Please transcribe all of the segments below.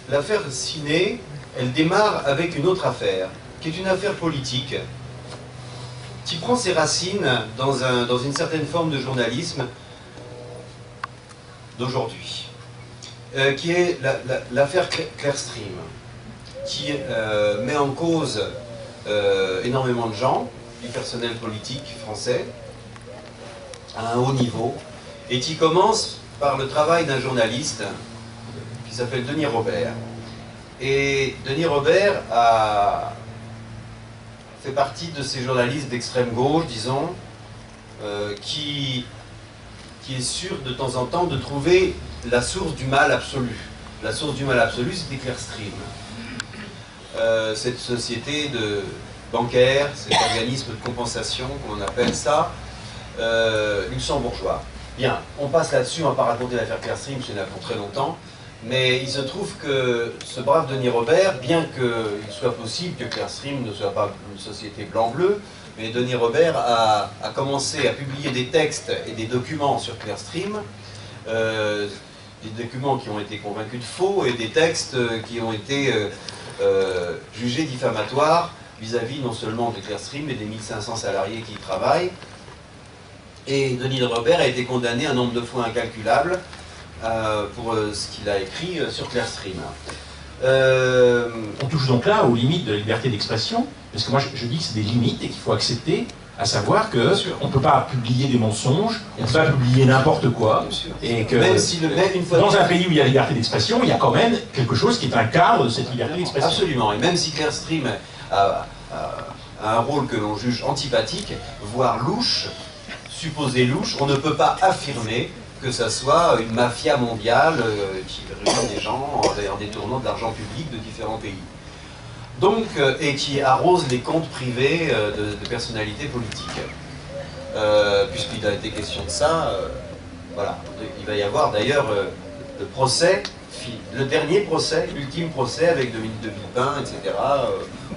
l'affaire Siné, elle démarre avec une autre affaire, qui est une affaire politique, qui prend ses racines dans une certaine forme de journalisme d'aujourd'hui, qui est l'affaire Clearstream, qui met en cause énormément de gens, du personnel politique français, à un haut niveau, et qui commence par le travail d'un journaliste qui s'appelle Denis Robert. Et Denis Robert fait partie de ces journalistes d'extrême gauche, disons, qui est sûr de temps en temps de trouver la source du mal absolu. La source du mal absolu, c'était Clearstream. Cette société bancaire, cet organisme de compensation, comme on appelle ça, luxembourgeois. Bien, on passe là-dessus, on ne va pas raconter l'affaire Clearstream, c'est là pour très longtemps, mais il se trouve que ce brave Denis Robert, bien qu'il soit possible que Clearstream ne soit pas une société blanc-bleu, mais Denis Robert a commencé à publier des textes et des documents sur Clearstream, des documents qui ont été convaincus de faux et des textes qui ont été jugés diffamatoires vis-à-vis non seulement de Clearstream, mais des 1500 salariés qui y travaillent. Et Denis Robert a été condamné un nombre de fois incalculable pour ce qu'il a écrit sur Clearstream. On touche donc là aux limites de la liberté d'expression, parce que moi je dis que c'est des limites et qu'il faut accepter, à savoir qu'on ne peut pas publier des mensonges, on ne peut pas publier n'importe quoi, et que même si dans un pays où il y a liberté d'expression, il y a quand même quelque chose qui est un cadre de cette liberté d'expression. Absolument, et même si Clearstream a un rôle que l'on juge antipathique, voire louche, supposé louche, on ne peut pas affirmer que ça soit une mafia mondiale qui ruine des gens en détournant de l'argent public de différents pays. Donc, et qui arrose les comptes privés de personnalités politiques. Puisqu'il a été question de ça, voilà. Il va y avoir d'ailleurs le procès, le dernier procès, l'ultime procès avec Dominique de Villepin, etc.,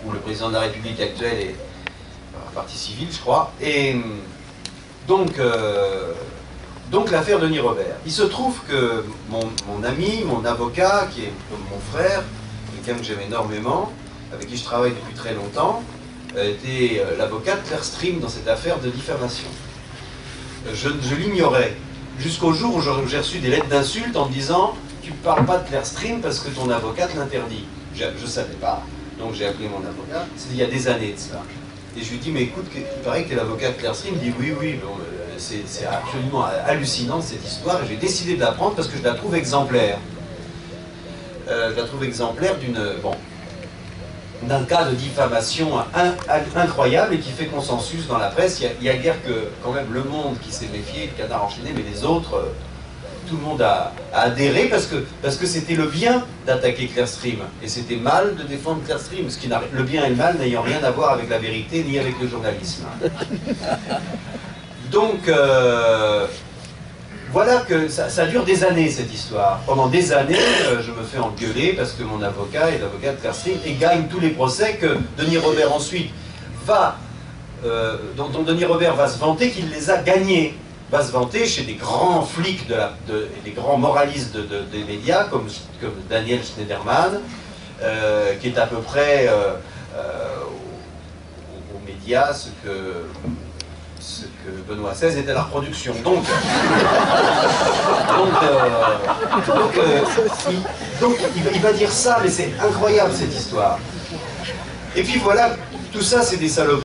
où le président de la République actuelle est partie civile, je crois. Et donc l'affaire Denis Robert. Il se trouve que mon ami, mon avocat, qui est comme mon frère, quelqu'un que j'aime énormément, avec qui je travaille depuis très longtemps, était l'avocat de Clearstream dans cette affaire de diffamation. Je l'ignorais, jusqu'au jour où j'ai reçu des lettres d'insultes en me disant « Tu ne parles pas de Clearstream parce que ton avocat te l'interdit ». Je ne savais pas, donc j'ai appelé mon avocat, c'était il y a des années de ça. Et je lui dis « Mais écoute, il paraît que tu es l'avocat de Clearstream ». Il dit « Oui, oui, bon, c'est absolument hallucinant cette histoire » et j'ai décidé de la prendre parce que je la trouve exemplaire. Je la trouve exemplaire d'un cas de diffamation incroyable et qui fait consensus dans la presse. Il y a guère que quand même Le Monde qui s'est méfié, le Canard enchaîné, mais les autres, tout le monde a adhéré parce que c'était le bien d'attaquer Clearstream et c'était mal de défendre Clearstream, le bien et le mal n'ayant rien à voir avec la vérité ni avec le journalisme. Donc voilà que ça dure des années cette histoire. Pendant des années, je me fais engueuler parce que mon avocat est l'avocat de Clearstream et gagne tous les procès que Denis Robert ensuite dont Denis Robert va se vanter qu'il les a gagnés. Va se vanter chez des grands flics des grands moralistes des médias comme Daniel Schneiderman, qui est à peu près aux médias ce que Benoît XVI était à la reproduction. Donc il va dire ça, mais c'est incroyable cette histoire. Et puis voilà, tout ça c'est des saloperies.